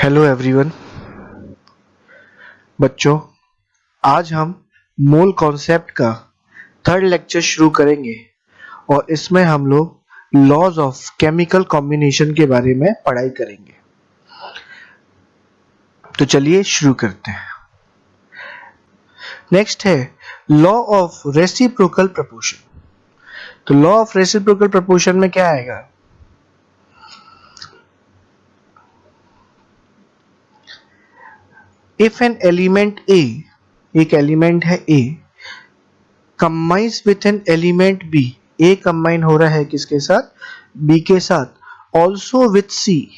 Hello everyone. बच्चों, आज हम मोल कॉन्सेप्ट का थर्ड लेक्चर शुरू करेंगे और इसमें हम लोग लॉज ऑफ केमिकल कॉम्बिनेशन के बारे में पढ़ाई करेंगे। तो चलिए शुरू करते हैं। नेक्स्ट है लॉ ऑफ रेसिप्रोकल प्रपोर्शन। तो लॉ ऑफ रेसिप्रोकल प्रपोर्शन में क्या आएगा? इफ एन एलिमेंट ए, एक एलिमेंट है A, combines with an element B, A combine हो रहा है किसके साथ? बी के साथ, ऑल्सो विथ सी,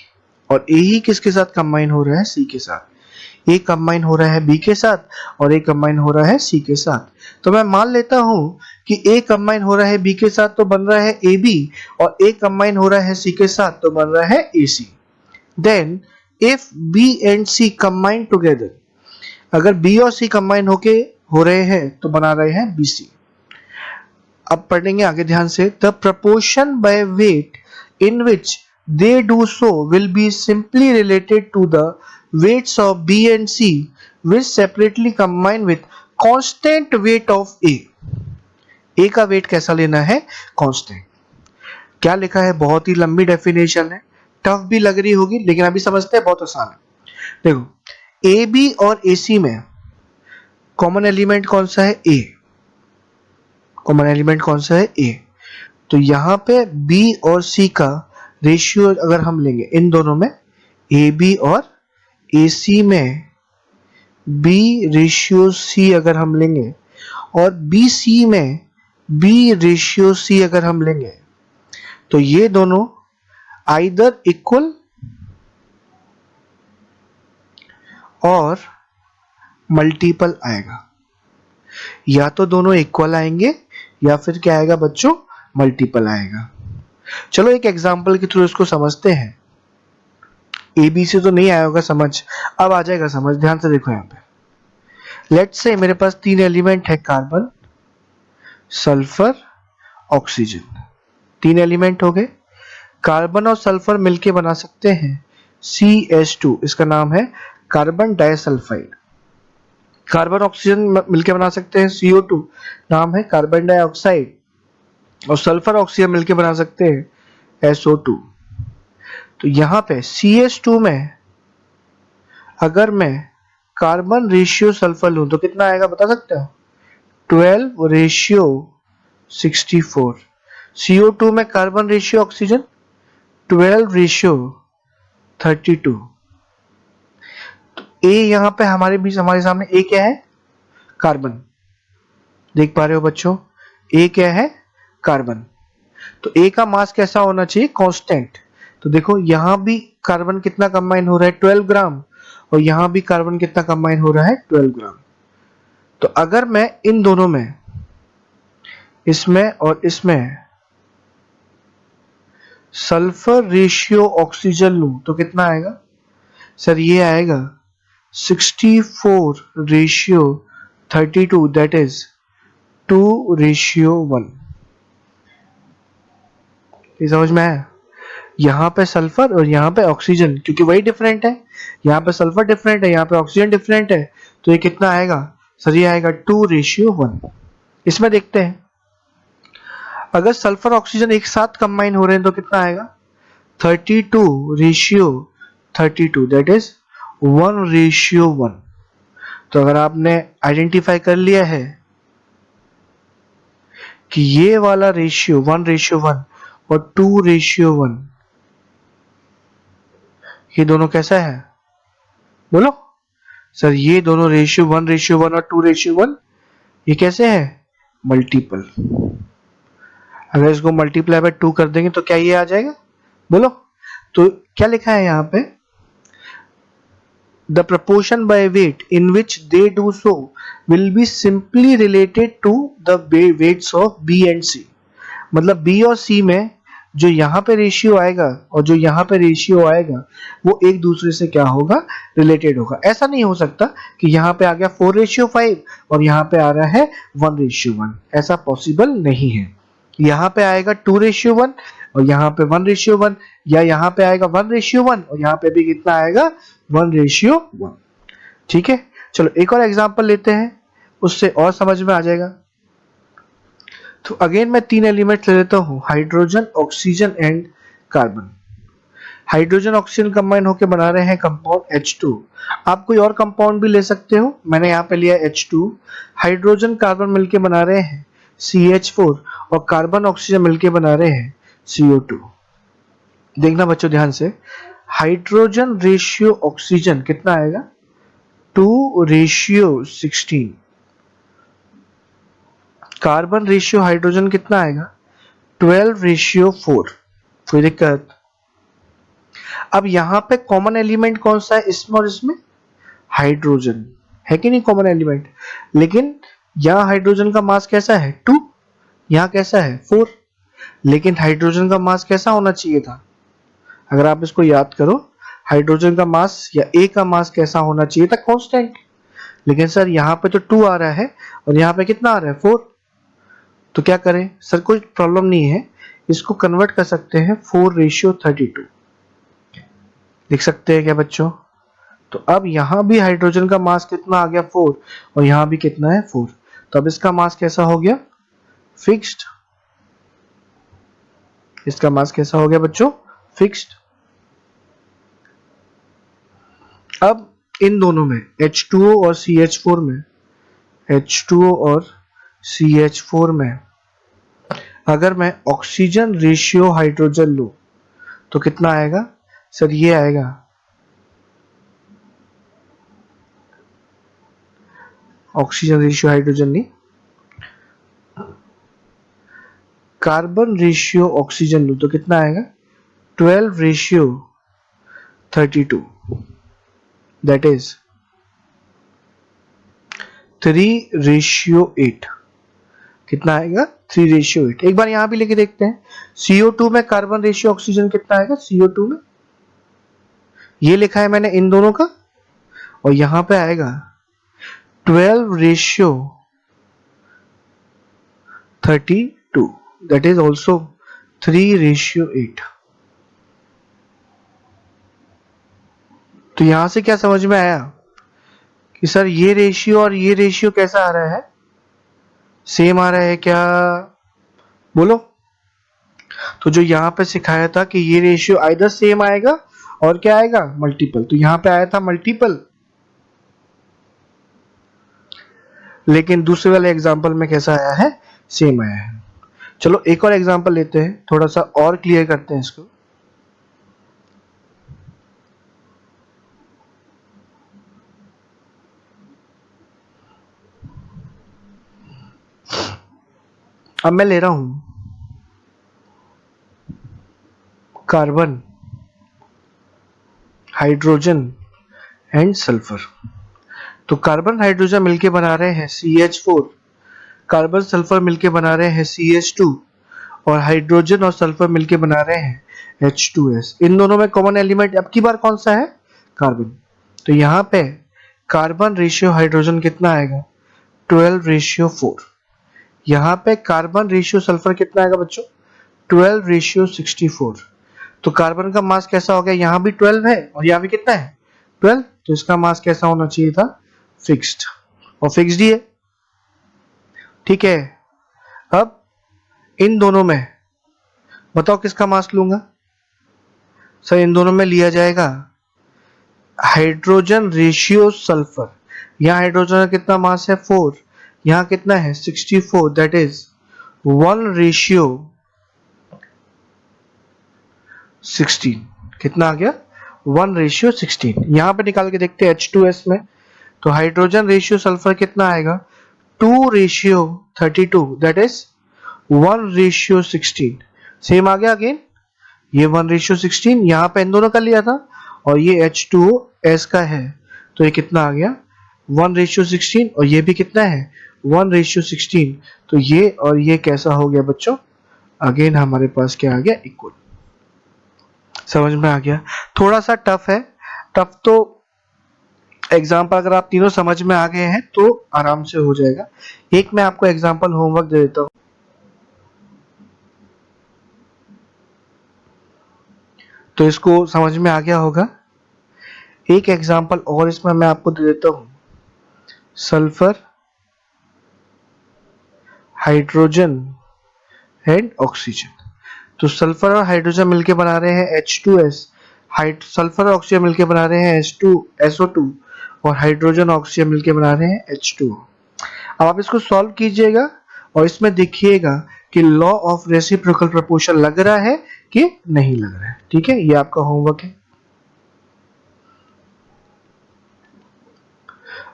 और ए ही किसके साथ कंबाइन हो रहा है? सी के साथ। ए कंबाइन हो रहा है बी के साथ और ए कंबाइन हो रहा है सी के साथ। तो मैं मान लेता हूं कि ए कंबाइन हो रहा है बी के साथ तो बन रहा है ए बी, और ए कंबाइन हो रहा है सी के साथ तो बन रहा है A C. Then if B and C combine together, अगर B और C combine हो रहे हैं तो बना रहे हैं BC। अब पढ़ेंगे आगे ध्यान से। The proportion by weight in which they do so will be simply related to the weights of B and C which separately combine with constant weight of A। A का weight कैसा लेना है? Constant। क्या लिखा है? बहुत ही लंबी definition है, टफ भी लग रही होगी, लेकिन अभी समझते हैं, बहुत आसान है। देखो, ए बी और ए सी में कॉमन एलिमेंट कौन सा है? ए। कॉमन एलिमेंट कौन सा है? ए। तो यहां पे बी और सी का रेशियो अगर हम लेंगे, इन दोनों में ए बी और ए सी में बी रेशियो सी अगर हम लेंगे और बी सी में बी रेशियो सी अगर हम लेंगे, तो ये दोनों आइदर इक्वल और मल्टीपल आएगा। या तो दोनों इक्वल आएंगे या फिर क्या आएगा बच्चों? मल्टीपल आएगा। चलो एक एग्जांपल के थ्रू इसको समझते हैं। ए बी से तो नहीं आया होगा समझ, अब आ जाएगा समझ। ध्यान से देखो, यहां पे लेट्स से मेरे पास तीन एलिमेंट है, कार्बन, सल्फर, ऑक्सीजन। तीन एलिमेंट हो गए। कार्बन और सल्फर मिलके बना सकते हैं CH2, इसका नाम है कार्बन डाइसल्फाइड। कार्बन ऑक्सीजन मिलके बना सकते हैं CO2, नाम है कार्बन डाइऑक्साइड। और सल्फर ऑक्सीजन मिलके बना सकते हैं SO2। तो यहां पे CH2 में अगर मैं कार्बन रेशियो सल्फर लूं तो कितना आएगा बता सकते हो? 12 रेशियो 64। CO2 में कार्बन रेशियो ऑक्सीजन 12 रेशियो 32। तो ए यहां पे हमारे सामने ए क्या है? कार्बन। देख पा रहे हो बच्चों? ए क्या है? कार्बन। तो ए का मास कैसा होना चाहिए? कांस्टेंट। तो देखो यहां भी कार्बन कितना कंबाइन हो रहा है? 12 ग्राम। और यहां भी कार्बन कितना कंबाइन हो रहा है? 12 ग्राम। तो अगर मैं इन दोनों में, इसमें और इसमें सल्फर रेशियो ऑक्सीजन लूं तो कितना आएगा? सर ये आएगा 64 रेशियो 32, दैट इज 2 रेशियो 1। ये समझ में आया? यहां पे सल्फर और यहां पे ऑक्सीजन, क्योंकि वही डिफरेंट है। यहां पे सल्फर डिफरेंट है, यहां पे ऑक्सीजन डिफरेंट है, तो ये कितना आएगा? सर ये आएगा 2 रेशियो 1। इसमें देखते हैं, अगर सल्फर ऑक्सीजन एक साथ कंबाइन हो रहे हैं तो कितना आएगा? 32 रेशियो 32, दैट इज 1 रेशियो 1। तो अगर आपने आइडेंटिफाई कर लिया है कि ये वाला रेशियो 1 रेशियो 1 और 2 रेशियो 1, ये दोनों कैसा है? बोलो सर, ये दोनों रेशियो 1 रेशियो 1 और 2 रेशियो 1, ये कैसे है? मल्टीपल। अगर इसको मल्टीप्लाई बाय 2 कर देंगे तो क्या ये आ जाएगा? बोलो। तो क्या लिखा है यहां पे? The proportion by weight in which they do so will be simply related to the weights of B and C। मतलब B और C में जो यहाँ पे रेशियो आएगा और जो यहाँ पे रेशियो आएगा वो एक दूसरे से क्या होगा? रिलेटेड होगा। ऐसा नहीं हो सकता कि यहाँ पे आ गया 4 रेशियो 5 और यहाँ पे आ रहा है 1 रेशियो 1, ऐसा पॉसिबल नहीं है। यहाँ पे आएगा 2 रेशियो 1, और यहाँ पे 1:1, या यहाँ पे आएगा 1:1 और यहाँ पे भी कितना आएगा 1:1। ठीक है, चलो एक और एग्जांपल लेते हैं, उससे और समझ में आ जाएगा। तो अगेन मैं 3 एलिमेंट्स ले लेता हूँ, hydrogen, oxygen and carbon. Hydrogen oxygen combine होकर बना रहे हैं कंपाउंड H2। आप कोई और कंपाउंड भी ले सकते हो, मैंने यहाँ पे लिया H2। हाइड्रोजन कार्बन मिलके बना रहे हैं CH4 और कार्बन ऑक्सीजन मिलके बना रहे हैं CO2। देखना बच्चों ध्यान से, हाइड्रोजन रेशियो ऑक्सीजन कितना आएगा 2:16। कार्बन रेशियो हाइड्रोजन कितना आएगा 12:4। कोई दिक्कत? अब यहाँ पे कॉमन एलिमेंट कौन सा है इसमें और इसमें? हाइड्रोजन है कि नहीं कॉमन एलिमेंट। लेकिन यहाँ हाइड्रोजन का मास कैसा है 2, यहाँ कैसा है 4। लेकिन हाइड्रोजन का मास कैसा होना चाहिए था, अगर आप इसको याद करो, हाइड्रोजन का मास या A का मास कैसा होना चाहिए था कांस्टेंट। लेकिन सर यहाँ पे तो 2 आ रहा है और यहाँ पे कितना आ रहा है 4। तो क्या करें सर, कोई प्रॉब्लम नहीं है, इसको कन्वर्ट कर सकते हैं 4:32। लिख सकते हैं क्या बच्चों? तो अब यहां भी हाइड्रोजन का मास कितना आ गया 4 और यहां भी कितना है 4। तो अब इसका मास कैसा हो गया फिक्स्ड। इसका मास कैसा हो गया बच्चों फिक्स्ड। अब इन दोनों में H2O और CH4 में, H2O और CH4 में अगर मैं ऑक्सीजन रेशियो हाइड्रोजन लूं तो कितना आएगा सर? ये आएगा ऑक्सीजन रेशियो हाइड्रोजन नहीं, कार्बन रेशियो ऑक्सीजन लूं तो कितना आएगा 12:32। That is 3:8। कितना आएगा 3:8। एक बार यहां भी लेके देखते हैं, CO2 में कार्बन रेशियो ऑक्सीजन कितना आएगा CO2 में, ये लिखा है मैंने इन दोनों का, और यहां पे आएगा 12:32। That is also 3:8। तो यहां से क्या समझ में आया कि सर ये रेशियो और ये रेशियो कैसा आ रहा है, सेम आ रहा है क्या? बोलो। तो जो यहां पे सिखाया था कि ये रेशियो आइदर सेम आएगा और क्या आएगा मल्टीपल, तो यहां पे आया था मल्टीपल। लेकिन दूसरे वाले एग्जांपल में कैसा आया है सेम आया है। चलो एक और एग्जांपल लेते हैं, थोड़ा सा और क्लियर करते हैं इसको। अब मैं ले रहा हूं कार्बन, हाइड्रोजन एंड सल्फर। तो कार्बन हाइड्रोजन मिलके बना रहे हैं CH4, कार्बन सल्फर मिलके बना रहे हैं CH2 और हाइड्रोजन और सल्फर मिलके बना रहे हैं H2S। इन दोनों में कॉमन एलिमेंट अब की बार कौन सा है कार्बन। तो यहाँ पे कार्बन रेशियो हाइड्रोजन कितना आएगा 12:4। यहाँ पे कार्बन रेशियो सल्फर कितना आएगा बच्चों 12:64। तो कार्बन का मास कैसा हो गया, यहाँ भी 12 है और यहाँ भी कितना है 12। तो इसका मास कैसा होना चाहिए था फिक्स्ड, और फिक्स्ड ही है। ठीक है, अब इन दोनों में बताओ किसका मास लूंगा सर? इन दोनों में लिया जाएगा हाइड्रोजन रेशियो सल्फर। यहाँ हाइड्रोजन का कितना मास है 4, यहाँ कितना है 64। That is 1:16। कितना आ गया 1:16। यहाँ पे निकाल के देखते हैं H2S में, तो हाइड्रोजन रेशियो सल्फर कितना आएगा 2:32। That is 1:16। सेम आ गया अगेन, ये 1:16 यहाँ पे इन दोनों का लिया था और ये H2S का है, तो ये कितना आ गया 1:16 और ये भी कितना है 1:16। तो ये और ये कैसा हो गया बच्चों, अगेन हमारे पास क्या आ गया इक्वल। समझ में आ गया? थोड़ा सा टफ है, टफ तो एग्जाम्पल अगर आप तीनों समझ में आ गए हैं तो आराम से हो जाएगा। एक मैं आपको एग्जाम्पल होमवर्क दे देता हूँ। तो इसको समझ में आ गया होगा। एक एग्जांपल और इसमें मैं आपको दे देता हूं, सल्फर, हाइड्रोजन एंड ऑक्सीजन। तो सल्फर और हाइड्रोजन मिलके बना रहे हैं H2S, सल्फर और ऑक्सीजन मिलके बना रहे हैं SO2 और हाइड्रोजन ऑक्सीजन मिलके बना रहे हैं H2O। अब आप इसको सॉल्व कीजिएगा और इसमें देखिएगा कि लॉ ऑफ रेसिप्रोकल प्रपोर्शन लग रहा है कि नहीं लग रहा है। ठीक है, ये आपका होमवर्क है।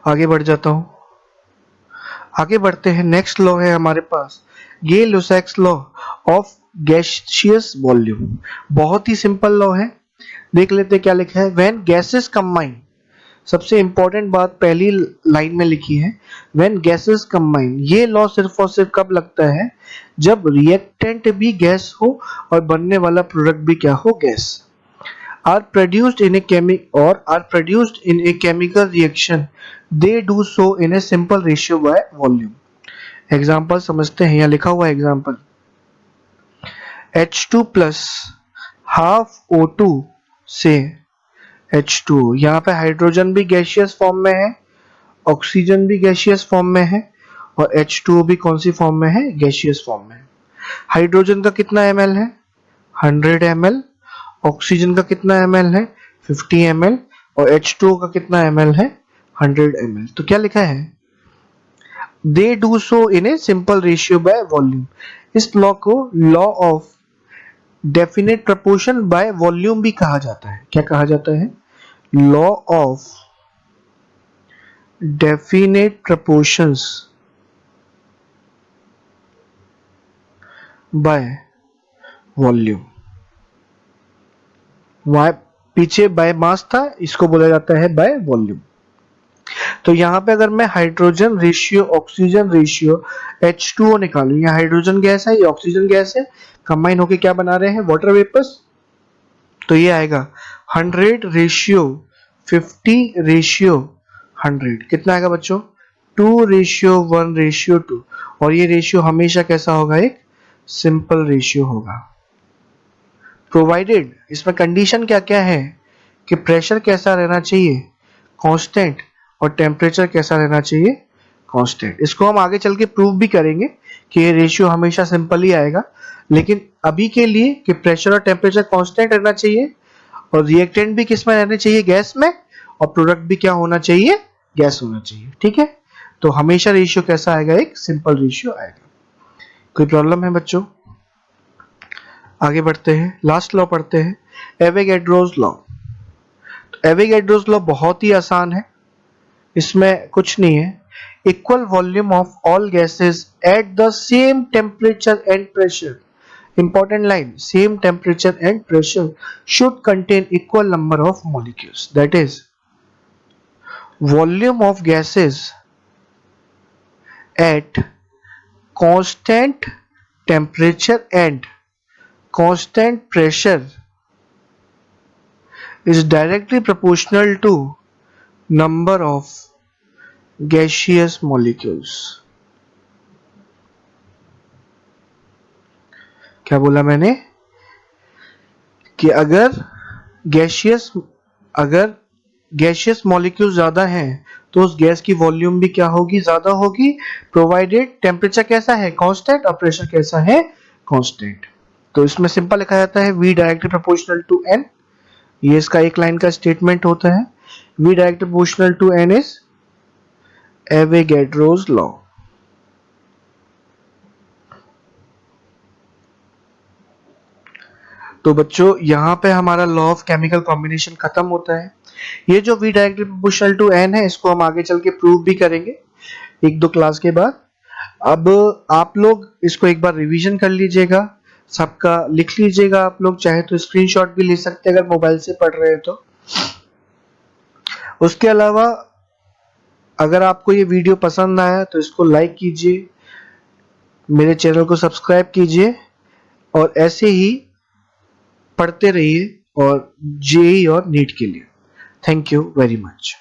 आगे बढ़ जाता हूं, आगे बढ़ते हैं। नेक्स्ट लॉ है हमारे पास गे-लुसाक्स लॉ ऑफ गैसियस वॉल्यूम। बहुत ही सिंपल लॉ है, देख लेते हैं क्या लिखा है। व्हेन गैसेस कंबाइन, सबसे इंपॉर्टेंट बात पहली लाइन में लिखी है, व्हेन गैसेस कंबाइन। ये लॉ सिर्फ और सिर्फ कब लगता है, जब रिएक्टेंट भी गैस हो और बनने वाला प्रोडक्ट भी क्या हो, gas. are produced in a chemical reaction, they do so in a simple ratio by volume। Example समझते हैं, यहाँ लिखा हुआ example H2 plus half O2 से H2O। यहाँ पे हाइड्रोजन भी गैसियस फॉर्म में है, ऑक्सीजन भी गैसियस फॉर्म में है और H2O भी कौन सी फॉर्म में है, गैसियस फॉर्म में। हाइड्रोजन का कितना ml है, 100 ml। ऑक्सीजन का कितना ml है, 50 ml। और H2O का कितना ml है, 100 ml। तो क्या लिखा है, they do so in a simple ratio by volume. इस लॉ को law of definite proportion by volume भी कहा जाता है। क्या कहा जाता है, law of definite proportions by volume. पीछे बाय मास था, इसको बोला जाता है बाय वॉल्यूम। तो यहां पे अगर मैं hydrogen ratio, oxygen ratio, H2O निकालूं, यहाँ हाइड्रोजन गैस है, ये ऑक्सीजन गैस है, कंबाइन होके क्या बना रहे हैं, वाटर वेपर्स। तो ये आएगा 100 रेशियो 50 रेशियो 100। कितना आएगा बच्चों, 2 रेशियो 1 रेशियो 2। और ये रेशियो हमेशा कैसा होगा, एक सिंपल रेशियो होगा। प्रोवाइडेड, इसमें कंडीशन क्या क्या है कि प्रेशर कैसा रहना चाहिए, कांस्टेंट, और टेम्परेचर कैसा रहना चाहिए, कांस्टेंट। इसको हम आगे चल के प्रूव भी करेंगे कि ये रेशियो हमेशा सिंपल ही आएगा, लेकिन अभी के लिए कि प्रेशर और टेम्परेचर कांस्टेंट रहना चाहिए और रिएक्टेंट भी किस में रहने चाहिए, गैस में, और प्रोडक्ट भी क्या होना चाहिए, गैस होना चाहिए। ठीक है, तो हमेशा रेशियो कैसा आएगा, एक सिंपल रेशियो आएगा। कोई प्रॉब्लम है बच्चों, आगे बढ़ते हैं, लास्ट लॉ पढ़ते हैं, एवोगैड्रोस लॉ। एवोगैड्रोस लॉ बहुत ही आसान है, इसमें कुछ नहीं है। Equal volume of all gases at the same temperature and pressure, important line, same temperature and pressure should contain equal number of molecules. That is volume of gases at constant temperature and constant pressure is directly proportional to number of gaseous molecules। क्या बोला मैंने कि अगर gaseous molecule ज्यादा हैं तो उस gas की वॉल्यूम भी क्या होगी, ज्यादा होगी, प्रोवाइडेड टेम्परेचर कैसा है, कांस्टेंट, और प्रेशर कैसा है, कांस्टेंट। तो इसमें सिंपल लिखा जाता है V directly proportional to N। ये इसका एक लाइन का स्टेटमेंट होता है, V directly proportional to N is Avogadro's law. तो बच्चों यहां पे हमारा लॉ ऑफ केमिकल कॉम्बिनेशन खत्म होता है। ये जो V directly proportional to N है, इसको हम आगे चल के प्रूव भी करेंगे 1-2 क्लास के बाद। अब आप लोग इसको एक बार रिवीजन कर लीजिएगा, सबका लिख लीजिएगा। आप लोग चाहे तो स्क्रीनशॉट भी ले सकते हैं अगर मोबाइल से पढ़ रहे हैं तो। उसके अलावा अगर आपको ये वीडियो पसंद आया तो इसको लाइक कीजिए, मेरे चैनल को सब्सक्राइब कीजिए और ऐसे ही पढ़ते रहिए और जेईई और नीट के लिए। Thank you very much.